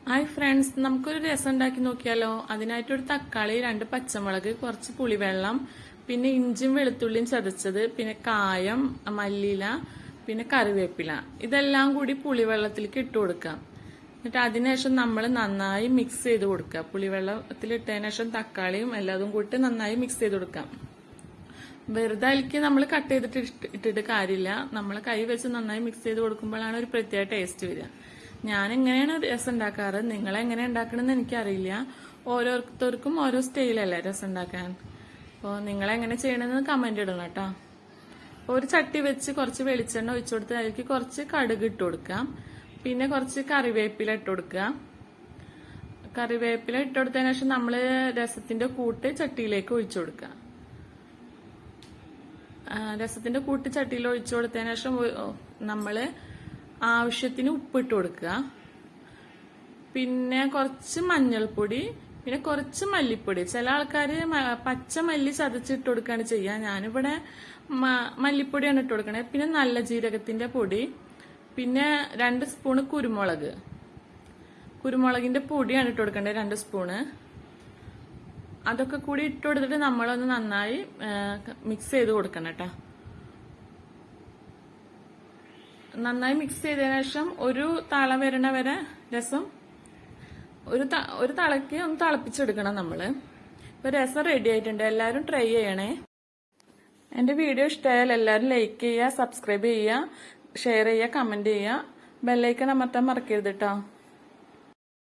Hi friends, നമുക്കൊരു രസം ഉണ്ടാക്കി നോക്കിയാലോ. അതിനായിട്ടൊരു തക്കാളി, 2 പച്ചമുളക്, കുറച്ച് പുളിവെള്ളം, പിന്നെ ഇഞ്ചിയും വെളുത്തുള്ളിയും ചതച്ചത്, പിന്നെ കായം, മല്ലിയില, പിന്നെ കറിവേപ്പില, ഇതെല്ലാം കൂടി പുളിവെള്ളത്തിലേക്ക് ഇട്ട് കൊടുക്കാം. എന്നിട്ട് അതിനുശേഷം നമ്മൾ നന്നായി മിക്സ് ചെയ്ത് കൊടുക്കുക. പുളിവെള്ളത്തിൽ ഇട്ടതിന് ശേഷം തക്കാളിയും എല്ലാതും കൂട്ടി നന്നായി മിക്സ് ചെയ്ത് കൊടുക്കാം. വെറുതെ അതിലേക്ക് നമ്മൾ കട്ട് ചെയ്തിട്ട് ഇട്ടിട്ട് കാര്യമില്ല. നമ്മൾ കൈ വെച്ച് നന്നായി മിക്സ് ചെയ്ത് കൊടുക്കുമ്പോഴാണ് ഒരു പ്രത്യേക ടേസ്റ്റ് വരിക. ഞാൻ എങ്ങനെയാണ് രസം ഉണ്ടാക്കാറ്, നിങ്ങൾ എങ്ങനെ ഉണ്ടാക്കണമെന്ന് എനിക്കറിയില്ല. ഓരോരുത്തർക്കും ഓരോ സ്റ്റൈലല്ലേ രസം ഉണ്ടാക്കാൻ. അപ്പോൾ നിങ്ങൾ എങ്ങനെ ചെയ്യണമെന്ന് കമന്റ് ഇടണം കേട്ടോ. ഒരു ചട്ടി വെച്ച് കുറച്ച് വെളിച്ചെണ്ണ ഒഴിച്ചു കൊടുത്ത് അതിലേക്ക് കുറച്ച് കടുക് ഇട്ട് കൊടുക്കാം. പിന്നെ കുറച്ച് കറിവേപ്പില ഇട്ട് കൊടുക്കുക. കറിവേപ്പില ഇട്ട് കൊടുത്തതിന് ശേഷം നമ്മൾ രസത്തിന്റെ കൂട്ട് ചട്ടിയിലേക്ക് ഒഴിച്ചു കൊടുക്കുക. രസത്തിന്റെ കൂട്ട് ചട്ടിയിൽ ഒഴിച്ചു കൊടുത്തതിന് ശേഷം നമ്മള് ആവശ്യത്തിന് ഉപ്പിട്ട് കൊടുക്കുക. പിന്നെ കുറച്ച് മഞ്ഞൾപ്പൊടി, പിന്നെ കുറച്ച് മല്ലിപ്പൊടി. ചില ആൾക്കാര് പച്ച മല്ലി ചതച്ചിട്ട് കൊടുക്കുകയാണ് ചെയ്യുക. ഞാനിവിടെ മല്ലിപ്പൊടിയാണ് ഇട്ട് കൊടുക്കണേ. പിന്നെ നല്ല ജീരകത്തിന്റെ പൊടി, പിന്നെ 2 സ്പൂണ് കുരുമുളകിന്റെ പൊടിയാണ് ഇട്ട് കൊടുക്കേണ്ടത്, 2 സ്പൂണ്. അതൊക്കെ കൂടി ഇട്ട് കൊടുത്തിട്ട് നമ്മളൊന്ന് നന്നായി മിക്സ് ചെയ്ത് കൊടുക്കണം കേട്ടോ. നന്നായി മിക്സ് ചെയ്തതിനു ശേഷം ഒരു തള വരണ വരെ രസം ഒരു തളയ്ക്ക് ഒന്ന് തിളപ്പിച്ചെടുക്കണം നമ്മള്. ഇപ്പൊ രസം റെഡി ആയിട്ടുണ്ട്. എല്ലാവരും ട്രൈ ചെയ്യണേ. എന്റെ വീഡിയോ ഇഷ്ടമായാൽ എല്ലാവരും ലൈക്ക് ചെയ്യുക, സബ്സ്ക്രൈബ് ചെയ്യുക, ഷെയർ ചെയ്യുക, കമന്റ് ചെയ്യുക. ബെല്ലൈക്കൺ അമർത്താൻ മറക്കരുത് കേട്ടോ.